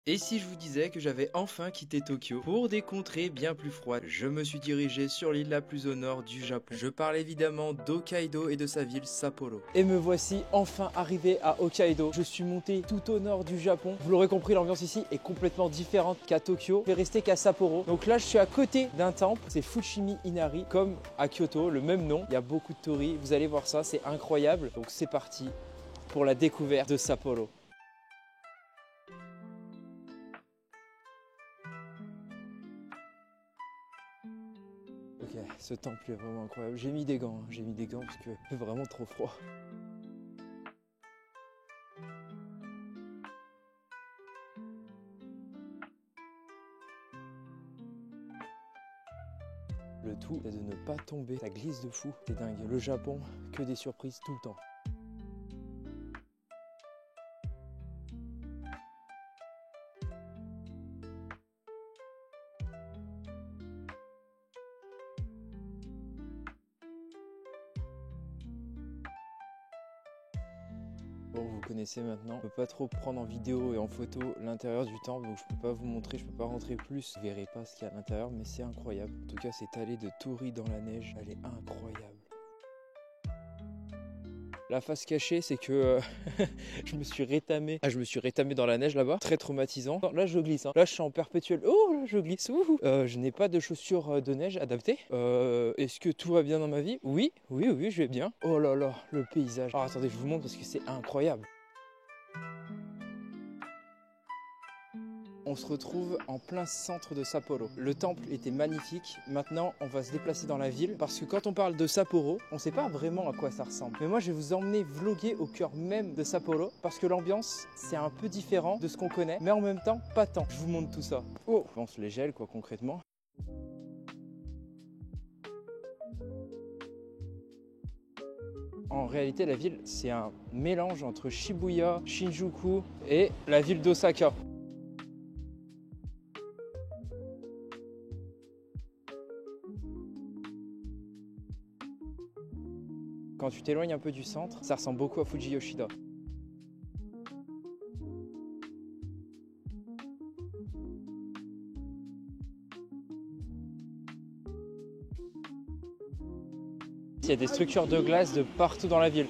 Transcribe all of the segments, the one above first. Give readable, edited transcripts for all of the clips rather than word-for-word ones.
Et si je vous disais que j'avais enfin quitté Tokyo pour des contrées bien plus froides, je me suis dirigé sur l'île la plus au nord du Japon. Je parle évidemment d'Hokkaido et de sa ville Sapporo. Et me voici enfin arrivé à Hokkaido. Je suis monté tout au nord du Japon. Vous l'aurez compris, l'ambiance ici est complètement différente qu'à Tokyo. Je vais rester qu'à Sapporo. Donc là, je suis à côté d'un temple. C'est Fushimi Inari, comme à Kyoto, le même nom. Il y a beaucoup de torii. Vous allez voir ça, c'est incroyable. Donc c'est parti pour la découverte de Sapporo. Ok, ce temple est vraiment incroyable. J'ai mis des gants, parce qu'il fait vraiment trop froid. Le tout est de ne pas tomber, ça glisse de fou, c'est dingue. Le Japon, que des surprises tout le temps. Bon, vous connaissez maintenant, je peux pas trop prendre en vidéo et en photo l'intérieur du temple, donc je peux pas vous montrer, je peux pas rentrer plus. Vous verrez pas ce qu'il y a à l'intérieur, mais c'est incroyable. En tout cas, cette allée de torii dans la neige, elle est incroyable. La face cachée, c'est que je me suis rétamé. Je me suis rétamé dans la neige là-bas, très traumatisant. Non, là, je glisse. Hein. Là, je suis en perpétuel. Oh, là, je glisse. Je n'ai pas de chaussures de neige adaptées. Est-ce que tout va bien dans ma vie? Oui, je vais bien. Oh là là, le paysage. Alors, attendez, je vous montre parce que c'est incroyable. On se retrouve en plein centre de Sapporo. Le temple était magnifique. Maintenant, on va se déplacer dans la ville parce que quand on parle de Sapporo, on ne sait pas vraiment à quoi ça ressemble. Mais moi, je vais vous emmener vlogger au cœur même de Sapporo parce que l'ambiance, c'est un peu différent de ce qu'on connaît, mais en même temps, pas tant. Je vous montre tout ça. Oh, on se les gèle, quoi, concrètement. En réalité, la ville, c'est un mélange entre Shibuya, Shinjuku et la ville d'Osaka. Quand tu t'éloignes un peu du centre, ça ressemble beaucoup à Fuji Yoshida. Il y a des structures de glace de partout dans la ville.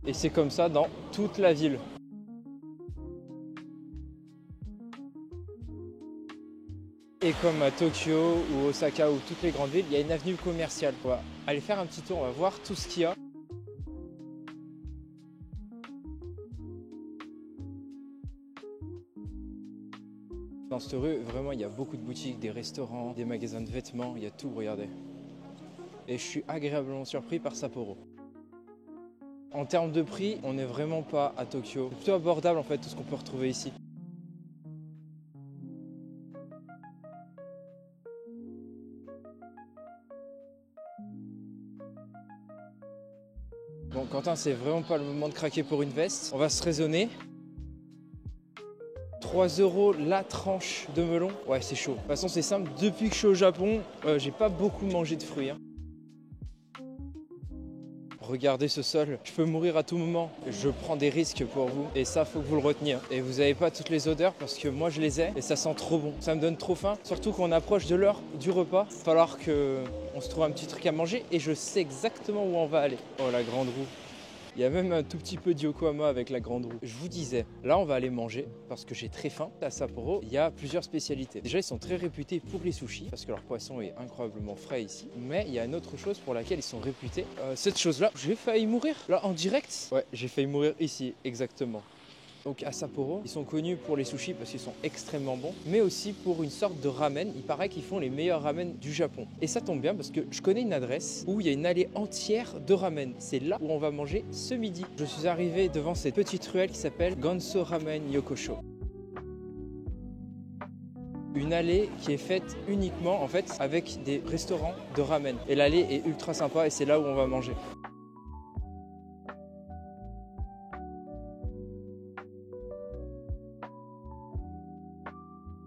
Et c'est comme ça dans toute la ville. Et comme à Tokyo ou Osaka ou toutes les grandes villes, il y a une avenue commerciale. On va aller faire un petit tour, on va voir tout ce qu'il y a. Dans cette rue, vraiment, il y a beaucoup de boutiques, des restaurants, des magasins de vêtements, il y a tout, regardez. Et je suis agréablement surpris par Sapporo. En termes de prix, on n'est vraiment pas à Tokyo. C'est plutôt abordable en fait tout ce qu'on peut retrouver ici. Bon, Quentin, c'est vraiment pas le moment de craquer pour une veste. On va se raisonner. 3 € la tranche de melon. Ouais, c'est chaud. De toute façon, c'est simple. Depuis que je suis au Japon, j'ai pas beaucoup mangé de fruits. Hein. Regardez ce sol, je peux mourir à tout moment. Je prends des risques pour vous et ça, faut que vous le reteniez. Et vous n'avez pas toutes les odeurs parce que moi, je les ai et ça sent trop bon. Ça me donne trop faim, surtout qu'on approche de l'heure du repas. Il va falloir qu'on se trouve un petit truc à manger et je sais exactement où on va aller. Oh, la grande roue. Il y a même un tout petit peu de Yokohama avec la grande roue. Je vous disais, là on va aller manger parce que j'ai très faim. À Sapporo, il y a plusieurs spécialités. Déjà, ils sont très réputés pour les sushis parce que leur poisson est incroyablement frais ici. Mais il y a une autre chose pour laquelle ils sont réputés. Cette chose-là, j'ai failli mourir. Là, en direct. Ouais, j'ai failli mourir ici, exactement. Donc à Sapporo, ils sont connus pour les sushis parce qu'ils sont extrêmement bons, mais aussi pour une sorte de ramen. Il paraît qu'ils font les meilleurs ramen du Japon. Et ça tombe bien parce que je connais une adresse où il y a une allée entière de ramen. C'est là où on va manger ce midi. Je suis arrivé devant cette petite ruelle qui s'appelle Gonso Ramen Yokosho. Une allée qui est faite uniquement en fait avec des restaurants de ramen. Et l'allée est ultra sympa et c'est là où on va manger.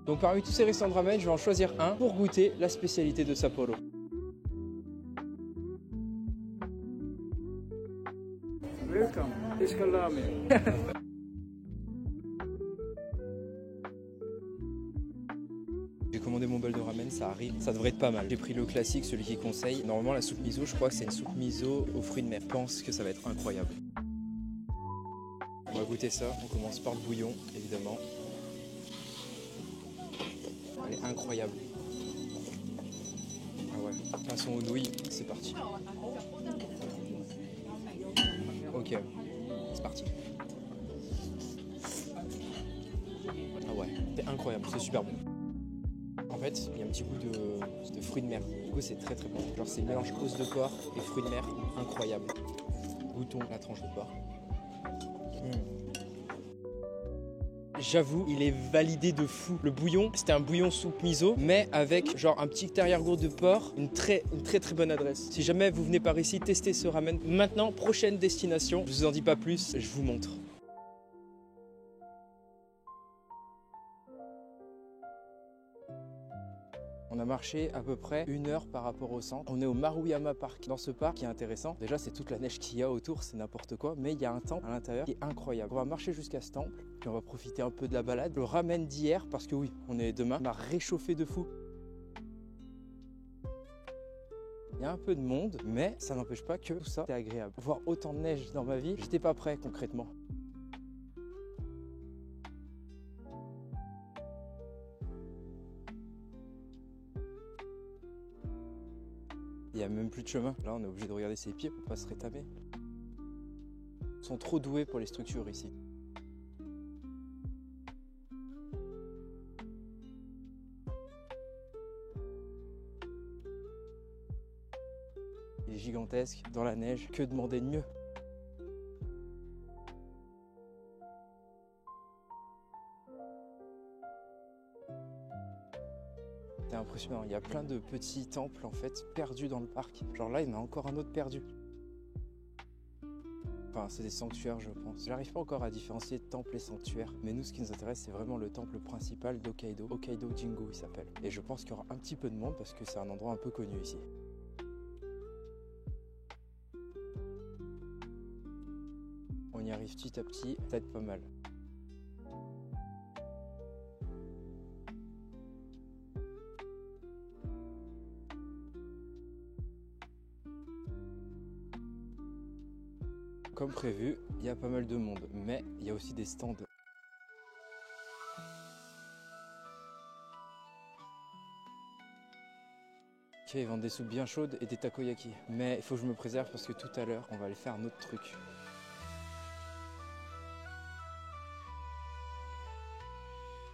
Donc parmi tous ces restaurants de ramen, je vais en choisir un pour goûter la spécialité de Sapporo. Welcome. This preferisco il ramen. J'ai commandé mon bol de ramen, ça arrive, ça devrait être pas mal. J'ai pris le classique, celui qui conseille. Normalement la soupe miso, je crois que c'est une soupe miso aux fruits de mer. Je pense que ça va être incroyable. On va goûter ça, on commence par le bouillon, évidemment. Elle est incroyable. Ah ouais, poisson aux nouilles, c'est parti. Ok, c'est parti. Ah ouais, c'est incroyable, c'est super bon. En fait, il y a un petit goût de fruits de mer. Du coup, c'est très très bon. Genre, c'est le mélange os de porc et fruits de mer, incroyable. Goûtons la tranche de porc. J'avoue, il est validé de fou. Le bouillon, c'était un bouillon soupe miso, mais avec genre un petit arrière-goût de porc, une très bonne adresse. Si jamais vous venez par ici, testez ce ramen. Maintenant, prochaine destination, je vous en dis pas plus, je vous montre. On a marché à peu près 1 heure par rapport au centre. On est au Maruyama Park. Dans ce parc, qui est intéressant, déjà c'est toute la neige qu'il y a autour, c'est n'importe quoi, mais il y a un temple à l'intérieur qui est incroyable. On va marcher jusqu'à ce temple, puis on va profiter un peu de la balade. Le ramen d'hier, parce que oui, on est demain, m'a réchauffé de fou. Il y a un peu de monde, mais ça n'empêche pas que tout ça c'est agréable. Voir autant de neige dans ma vie, j'étais pas prêt concrètement. Il n'y a même plus de chemin. Là, on est obligé de regarder ses pieds pour pas se rétamer. Ils sont trop doués pour les structures ici. Il est gigantesque, dans la neige. Que demander de mieux? C'est impressionnant, il y a plein de petits temples en fait perdus dans le parc. Genre là, il y en a encore un autre perdu. Enfin, c'est des sanctuaires, je pense. J'arrive pas encore à différencier temple et sanctuaire, mais nous, ce qui nous intéresse, c'est vraiment le temple principal d'Hokkaido. Hokkaido Jingu, il s'appelle. Et je pense qu'il y aura un petit peu de monde parce que c'est un endroit un peu connu ici. On y arrive petit à petit, peut-être pas mal. Comme prévu, il y a pas mal de monde, mais il y a aussi des stands. Ok, ils vendent des soupes bien chaudes et des takoyaki. Mais il faut que je me préserve parce que tout à l'heure, on va aller faire un autre truc.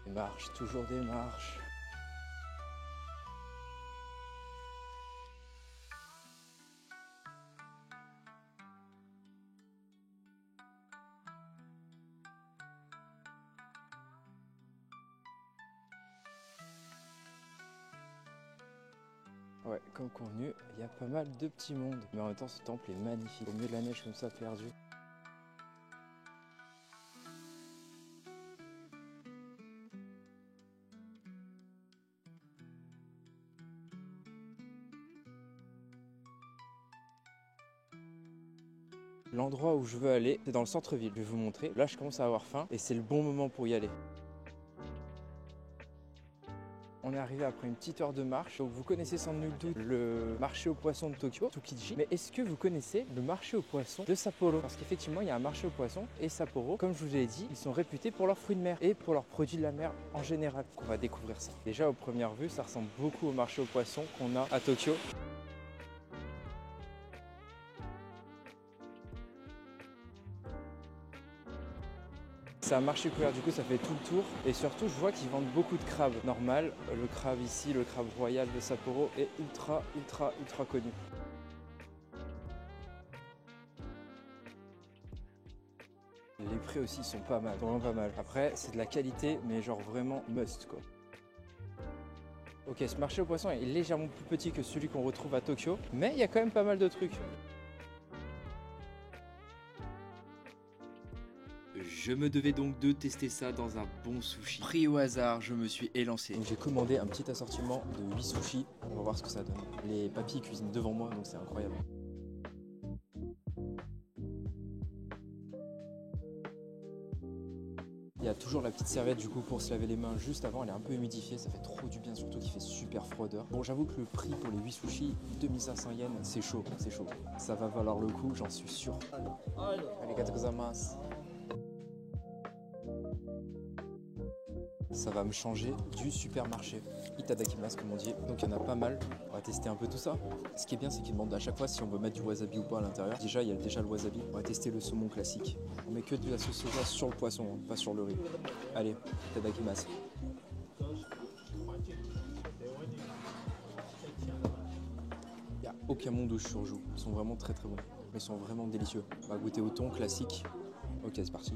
Des marches, toujours des marches. Ouais, comme convenu, il y a pas mal de petits mondes. Mais en même temps, ce temple est magnifique. Au milieu de la neige comme ça, perdu. L'endroit où je veux aller, c'est dans le centre-ville. Je vais vous montrer. Là, je commence à avoir faim et c'est le bon moment pour y aller. On est arrivé après une petite heure de marche. Donc vous connaissez sans nul doute le marché aux poissons de Tokyo, Tsukiji. Mais est-ce que vous connaissez le marché aux poissons de Sapporo? Parce qu'effectivement, il y a un marché aux poissons et Sapporo, comme je vous l'ai dit, ils sont réputés pour leurs fruits de mer et pour leurs produits de la mer en général. Donc on va découvrir ça. Déjà, aux premières vues, ça ressemble beaucoup au marché aux poissons qu'on a à Tokyo. C'est un marché couvert, du coup ça fait tout le tour et surtout je vois qu'ils vendent beaucoup de crabes. Normal, le crabe ici, le crabe royal de Sapporo est ultra connu. Les prix aussi sont pas mal, vraiment pas mal. Après c'est de la qualité mais genre vraiment must quoi. Ok, ce marché aux poissons est légèrement plus petit que celui qu'on retrouve à Tokyo, mais il y a quand même pas mal de trucs. Je me devais donc de tester ça dans un bon sushi. Pris au hasard, je me suis élancé. Donc j'ai commandé un petit assortiment de 8 sushis. On va voir ce que ça donne. Les papis cuisinent devant moi, donc c'est incroyable. Il y a toujours la petite serviette du coup pour se laver les mains juste avant, elle est un peu humidifiée, ça fait trop du bien, surtout qu'il fait super froid dehors. Bon, j'avoue que le prix pour les 8 sushis, 2500 yens, c'est chaud, c'est chaud. Ça va valoir le coup, j'en suis sûr. Arigatou gozaimasu. Ça va me changer du supermarché. Itadakimasu comme on dit, donc il y en a pas mal. On va tester un peu tout ça. Ce qui est bien, c'est qu'ils demandent à chaque fois si on veut mettre du wasabi ou pas à l'intérieur. Déjà, il y a déjà le wasabi. On va tester le saumon classique. On met que de la sauce soja sur le poisson, hein, pas sur le riz. Allez, itadakimasu. Il n'y a aucun monde où je surjoue. Ils sont vraiment très très bons. Ils sont vraiment délicieux. On va goûter au thon classique. Ok, c'est parti.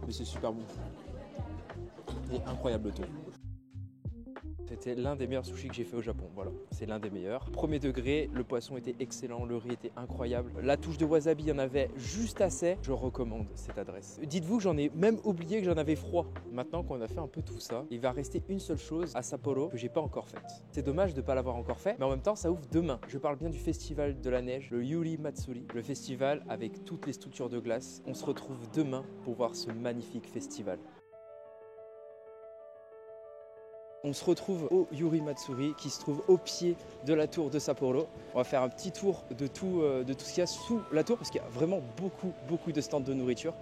Mais c'est super bon. Il est incroyable le thon. C'était l'un des meilleurs sushis que j'ai fait au Japon, voilà, c'est l'un des meilleurs. Premier degré, le poisson était excellent, le riz était incroyable. La touche de wasabi, il y en avait juste assez. Je recommande cette adresse. Dites-vous que j'en ai même oublié que j'en avais froid. Maintenant qu'on a fait un peu tout ça, il va rester une seule chose à Sapporo que j'ai pas encore faite. C'est dommage de ne pas l'avoir encore fait, mais en même temps, ça ouvre demain. Je parle bien du festival de la neige, le Yuri Matsuri, le festival avec toutes les structures de glace. On se retrouve demain pour voir ce magnifique festival. On se retrouve au Yuri Matsuri qui se trouve au pied de la tour de Sapporo. On va faire un petit tour de tout ce qu'il y a sous la tour parce qu'il y a vraiment beaucoup de stands de nourriture.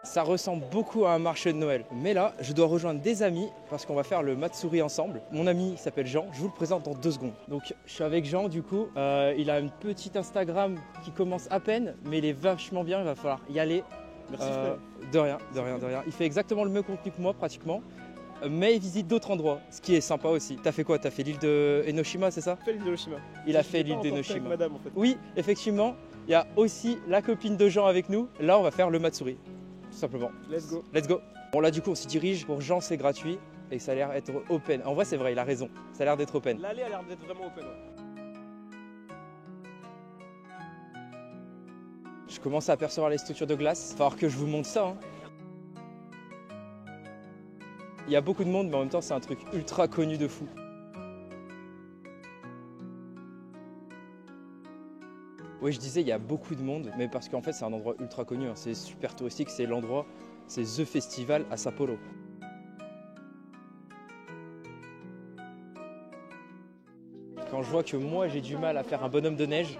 Ça ressemble beaucoup à un marché de Noël. Mais là, je dois rejoindre des amis parce qu'on va faire le Matsuri ensemble. Mon ami s'appelle Jean, je vous le présente dans 2 secondes. Donc je suis avec Jean du coup. Il a une petite Instagram qui commence à peine, mais il est vachement bien, il va falloir y aller. Merci de rien. Il fait exactement le même contenu que moi pratiquement. Mais il visite d'autres endroits, ce qui est sympa aussi. T'as fait quoi? T'as fait l'île de Enoshima, c'est ça? J'ai fait l'île d'Enoshima. Il a fait l'île d'Enoshima. Avec madame en fait. Oui, effectivement. Il y a aussi la copine de Jean avec nous. Là, on va faire le Matsuri. Tout simplement. Let's go. Let's go. Bon là du coup on s'y dirige. Pour Jean c'est gratuit et ça a l'air d'être open. En vrai c'est vrai, il a raison. Ça a l'air d'être open. L'allée a l'air d'être vraiment open. Ouais. Je commence à apercevoir les structures de glace. Il va falloir que je vous montre ça. Hein. Il y a beaucoup de monde mais en même temps c'est un truc ultra connu de fou. Oui, je disais, il y a beaucoup de monde, mais parce qu'en fait, c'est un endroit ultra connu, hein. C'est super touristique, c'est l'endroit, c'est The Festival à Sapporo. Quand je vois que moi, j'ai du mal à faire un bonhomme de neige,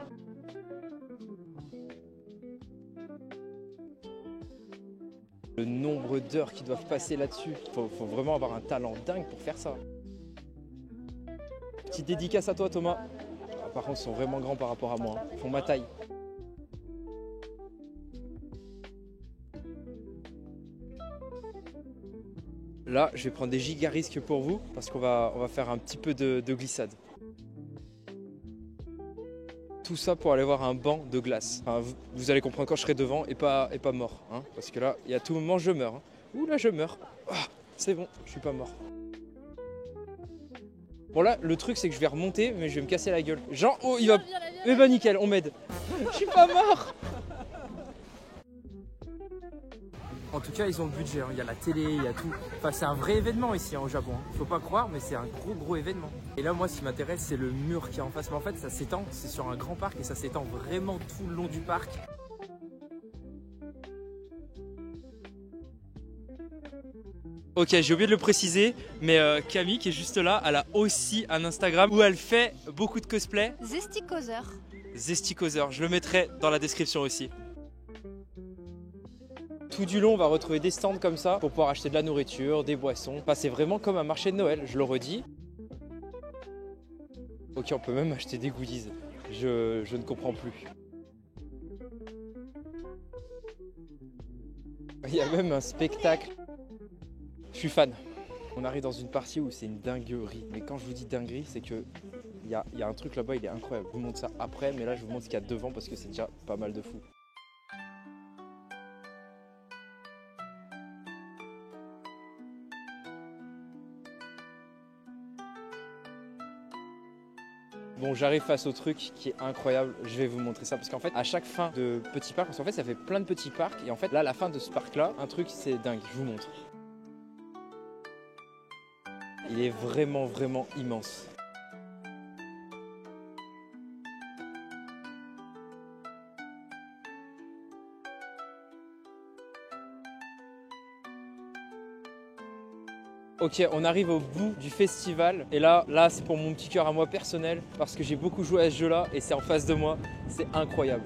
le nombre d'heures qui doivent passer là-dessus, faut vraiment avoir un talent dingue pour faire ça. Petite dédicace à toi, Thomas. Par contre, ils sont vraiment grands par rapport à moi. Ils font ma taille. Là, je vais prendre des giga risques pour vous parce qu'on va faire un petit peu de glissade. Tout ça pour aller voir un banc de glace. Enfin, vous allez comprendre quand je serai devant et pas mort. Hein, parce que là, il y a tout moment, je meurs. Hein. Ouh là, je meurs. Oh, c'est bon, je suis pas mort. Bon là, le truc c'est que je vais remonter, mais je vais me casser la gueule. Jean, oh il va... Eh bah nickel, on m'aide. Je suis pas mort. En tout cas, ils ont le budget, hein. Il y a la télé, il y a tout. Enfin, c'est un vrai événement ici hein, au Japon. Hein. Faut pas croire, mais c'est un gros événement. Et là, moi, ce qui m'intéresse, c'est le mur qui est en face. Mais en fait, ça s'étend, c'est sur un grand parc et ça s'étend vraiment tout le long du parc. Ok, j'ai oublié de le préciser, mais Camille qui est juste là, elle a aussi un Instagram où elle fait beaucoup de cosplay. Zesticoseur. Zesticoseur, je le mettrai dans la description aussi. Tout du long, on va retrouver des stands comme ça pour pouvoir acheter de la nourriture, des boissons. Enfin, c'est vraiment comme un marché de Noël, je le redis. Ok, on peut même acheter des goodies. Je ne comprends plus. Il y a même un spectacle. Je suis fan. On arrive dans une partie où c'est une dinguerie. Mais quand je vous dis dinguerie, c'est que il y a un truc là-bas, il est incroyable. Je vous montre ça après, mais là je vous montre ce qu'il y a devant parce que c'est déjà pas mal de fou. Bon, j'arrive face au truc qui est incroyable, je vais vous montrer ça parce qu'en fait à chaque fin de petit parc, parce qu'en fait ça fait plein de petits parcs et en fait là à la fin de ce parc là, un truc c'est dingue, je vous montre. Il est vraiment immense. Ok, on arrive au bout du festival et là c'est pour mon petit cœur à moi personnel parce que j'ai beaucoup joué à ce jeu-là et c'est en face de moi, c'est incroyable.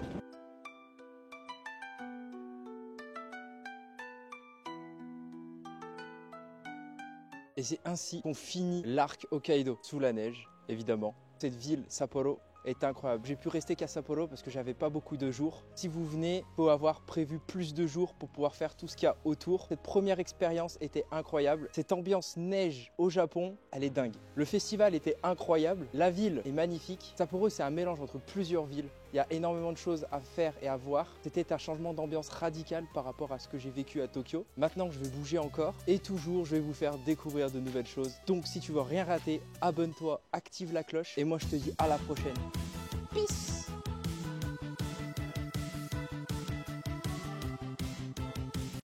Et c'est ainsi qu'on finit l'arc Hokkaido, sous la neige, évidemment. Cette ville, Sapporo, est incroyable. J'ai pu rester qu'à Sapporo parce que j'avais pas beaucoup de jours. Si vous venez, il faut avoir prévu plus de jours pour pouvoir faire tout ce qu'il y a autour. Cette première expérience était incroyable. Cette ambiance neige au Japon, elle est dingue. Le festival était incroyable. La ville est magnifique. Sapporo, c'est un mélange entre plusieurs villes. Il y a énormément de choses à faire et à voir. C'était un changement d'ambiance radical par rapport à ce que j'ai vécu à Tokyo. Maintenant, je vais bouger encore et toujours, je vais vous faire découvrir de nouvelles choses. Donc, si tu veux rien rater, abonne-toi, active la cloche et moi, je te dis à la prochaine. Peace!